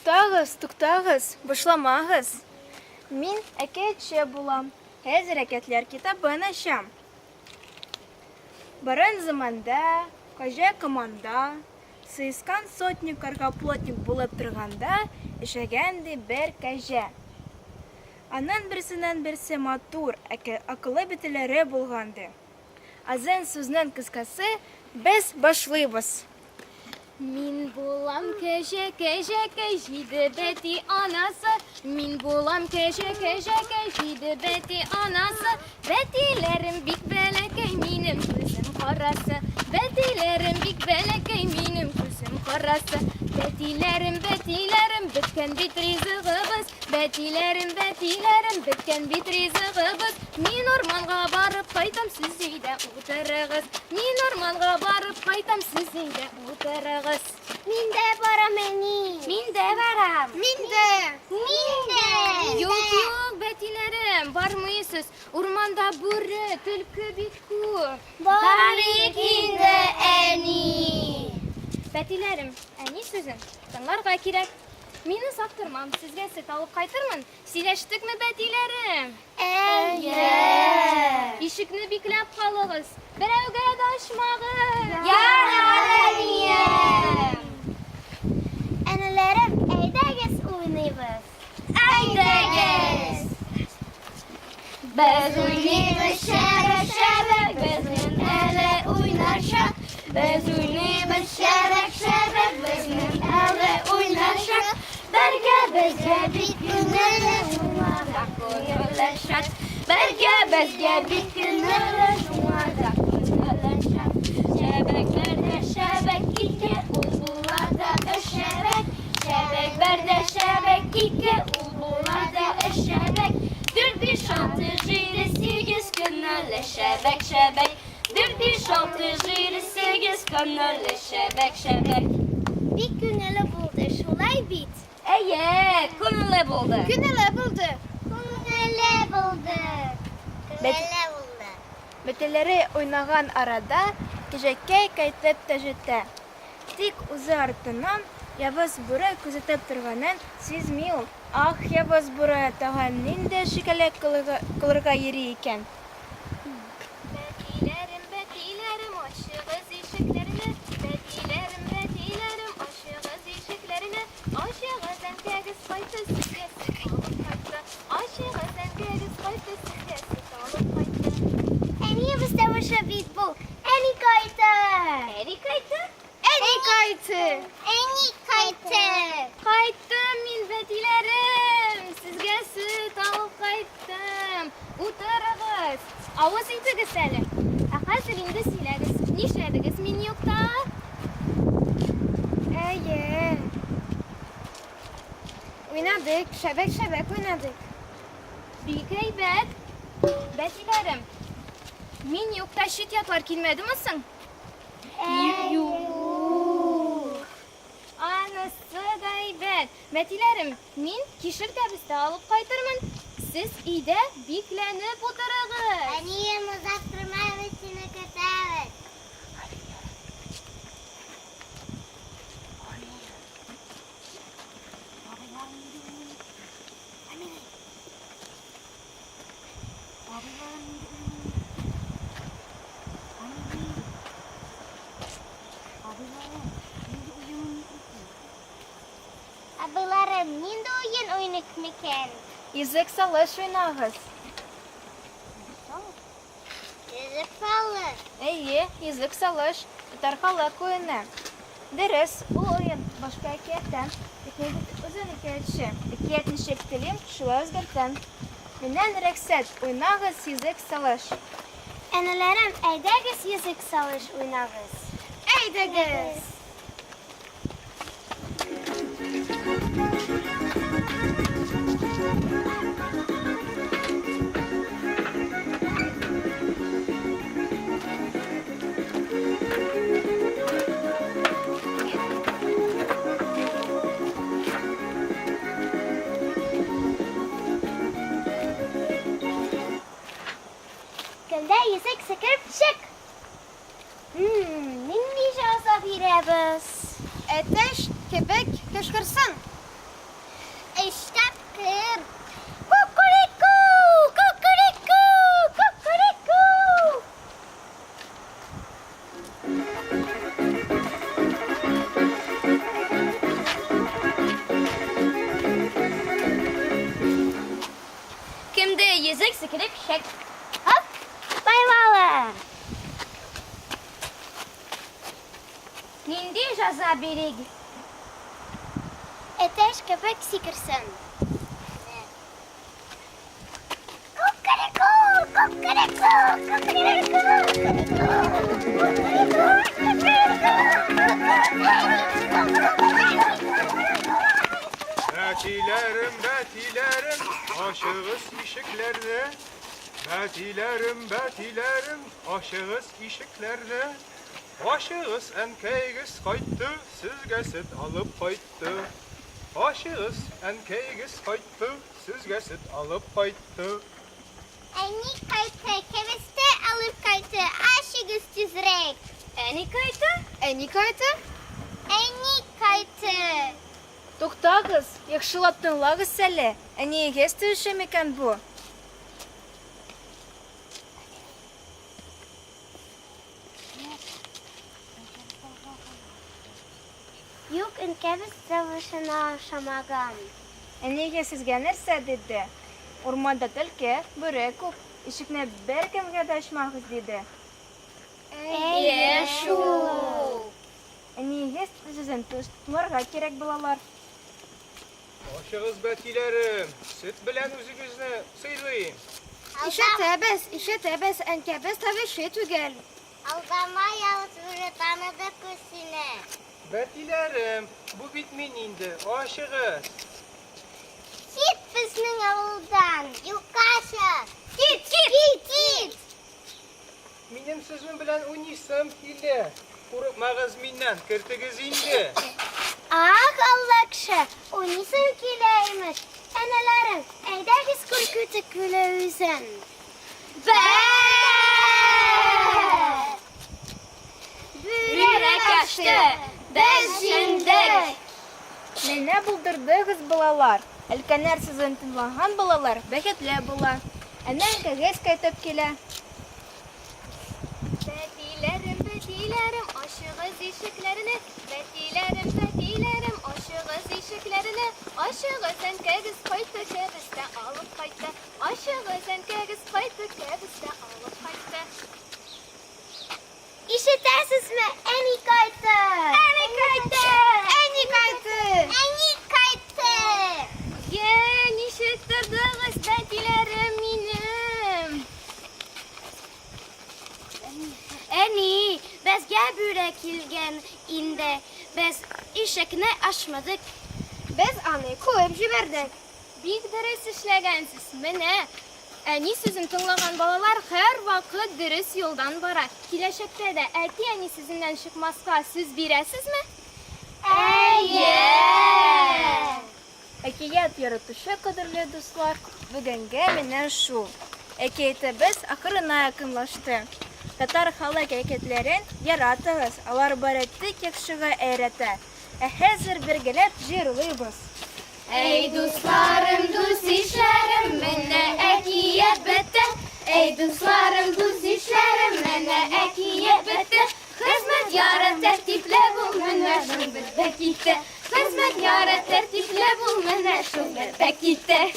Туктагыз, башламагыз. Мин әкиятче булам. Хәзер әкиятләр китабын ачам. Борын заманда, кәҗә команда, сыйскан сотник карга-плотник булып торганда, эшләгәнде бер кәҗә. Аннан берсеннән берсе матур, акыллы битәләре булганды. Азан сүзнең кыскасы, без башлыйбыз. Мин булам кәҗә, кәҗә, кәҗиде бәти анасы. Мин булам кәҗә, кәҗә, кәҗиде бәти анасы. Бәтиләрем бик бәләкәй, минем күзем карасы. Бәтиләрем бик бәләкәй, минем күзем карасы. Бәтиләрем, бәтиләрем, беткән бит ризыгыбыз. Бәтиләрем, бәтиләрем, беткән бит ризыгыбыз. Мин орманга барып кайтам, сез өйдә утырыгыз. Мин орманга барып кайтам, сез өйдә утырыгыз. Мин дә барам, әни. Мин дә барам. Мин дә. Юк, бәтиләрем, бармыйсыз. Урманда бүре, төлке бик күп. Барыйк инде, әни. Бәтиләрем, әни сүзен тыңларга кирәк. Мине саптырмам, сезгә сөт алып кайтырмын. Сөйләштекме, бәтиләрем? Әйе. Ишекне бикләп калыгыз. Берәүгә дә ачмагыз. Ярар, әнием. Әнәләрем, әйдәгез уйныйбыз. Әйдәгез. Без уйныйбыз шәрәк, шәрәк, безнең әле уйнар шак. Без уйныйбыз шәрәк, шәрәк, безнең әле уйнар шак. Бергә безгә бик күңелле шуңарда күңелле шат. Бергә безгә бик күңелле шуңарда күңелле шат. Шәбәкләрдә шәбәк ике, ул буларда эшәбәк. Шәбәк бердә шәбәк ике, ул буларда эшәбәк. 4, 5, 6, 7, 8 күңелле шәбәк, шәбәк. 4, 5, 6, 7, 8 күңелле шәбәк, шәбәк. Бик күңелле булды, шулай бит. Әйе, күңелле булды. Күңелле булды. Күңелле булды. Күңелле булды. Бетеләре уйнаган арада кәҗәкәй кайтып та җитә. Тик үзе артыннан явыз бүре күзәтеп торганын сизми ул. Ах, явыз бүре тагын нинди шикелле кылырга йөри икән. Бәтиләрем, бәтиләрем, ачыгыз ишекләрне. Бәтиләрем, бәтиләрем, ачыгыз ишекләрне. Ачыгыз әнкәгез кайтты, сезгә сөт алып кайтты. Ачыгыз әнкәгез кайтты, сезгә сөт алып кайтты. Әни бездә буша бит бу. Әни кайтты. Әни кайтты? Әни кайтты. Әни кайтты. Кайттым мин, бәтиләрем. Сезгә сөт алып кайттым. Утырыгыз. Авыз итегез әле. Ә хәзер инде сөйләгез. Нишләдегез мин юкта? Әйе. Уйнадык, шәбәк уйнадык. Бик әйбәт. Бәтиләрем, мин юкта чит ятлар килмәдеме соң? Юк. Анысы да әйбәт. Бәтиләрем, мин кишерткәбезне алып кайтырмын. Сез өйдә бикләнеп утырыгыз. Әнием, узап тормабыз, сине көтәбез. Абыйларым, нинди уен уйнык микән? Йөзек салыш уйнагыз. Йөзек салыш. Әйе, йөзек салыш. Таркалык уены. Дөрес, ул уен башка әкияттән. Тик мин бит үзен әкиятче. Әкият ничек телим, шулай үзгәртәм. Миннән рөхсәт, уйнагыз йөзек салыш. Әнәләрем, әйдәгез йөзек салыш уйнагыз. Әйдәгез. Гөлдә йөзек сикереп чык. Нинди җавап бирәбез? Әтәш кебек кычкырсын. Şimdi yüzük sıkılıp şek. Hop, baymalı. Nindi jaza birig. Eteş köpek sikirsin. Kukuriko, kukuriko, kukuriko, Betilerim, betilerim, aşığız ışıklarda. Betilerim, betilerim, aşığız ışıklarda. Aşığız enkeygiz kayıttı, sizge süt alıp kayıttı. Aşığız enkeygiz kayıttı, sizge süt alıp kayıttı. Eni kaytı, keveste alıp kaytı, aşıgız tüzrek. Eni kaytı? Eni kaytı? Eni kaytı. Туктагыз, яхшылап тыңлагыз әле. Әниегә төшә микән бу? Юк, инкебез савышына ашамаган. Әниегә сезгә нәрсә диде? Урманда төлке, бүре күп, ишекне беркемгә дә ачмагыз диде. Әйе, шул. Әниегә сүзен тотмарга кирәк булалар. Aşığız betilerim, süt bilen üzügüzünü sıyrayın. İşetəbəs, ənkəbəs təvə şey tügəl. Aldama yavuz vuru tanıdı kusine. Betilerim, bu bitmin indi, aşığız. Git bizning avuldan, yuqaşı. Git. Benim sözüm bilen oynaysam ille. Korkmağız mindən, kırtıgız indi. Ah Allah kişi, oynasın kileymiş. Enelerim, eydegiz kurkutu küleyüzün. Bürek açtı, biz jündek. Менә булдырдыгыз балалар. Әлкәннәр сезен тыңлаган балалар бәхетле була. Әнә кәгазь кайтып килә. Betilerim, aşığız işiklerini. Betilerim, aşığız işiklerini. Aşığız enkəgiz kaytı, kebiste alıp kaytı. Aşığız enkəgiz kaytı, kebiste alıp kaytı. İşitəsiz mi? Eni kaytı. Yen işittirdiniz betilerim minim. Eni, biz bürek ilgen inde. Biz işekne açmadık. Biz anı koyup jiberdik. Big ders işlegensiz. Mene, Eni sizin tınlagan balalar her vakit dürüst yoldan bara. Kileşekte de elti eni sizinden çıkmazka siz biresizmi? Әкият яратышы кадерле дуслар, бүгенге менә шул. Әкиятебез акырына якынлашты. Татар халык әкиятләрен яратыгыз, алар бары тик яхшыга әйрәтә. Хәзер бергәләп җырлыйбыз. Ey dostlarım, dost işlerim, mene ekiyet bitti. Ey dostlarım, dost işlerim, mene ekiyet bitti. Hizmet yara tertiple bul, mene şun bir bekite. Hizmet yara tertiple bul, mene şun bir bekite.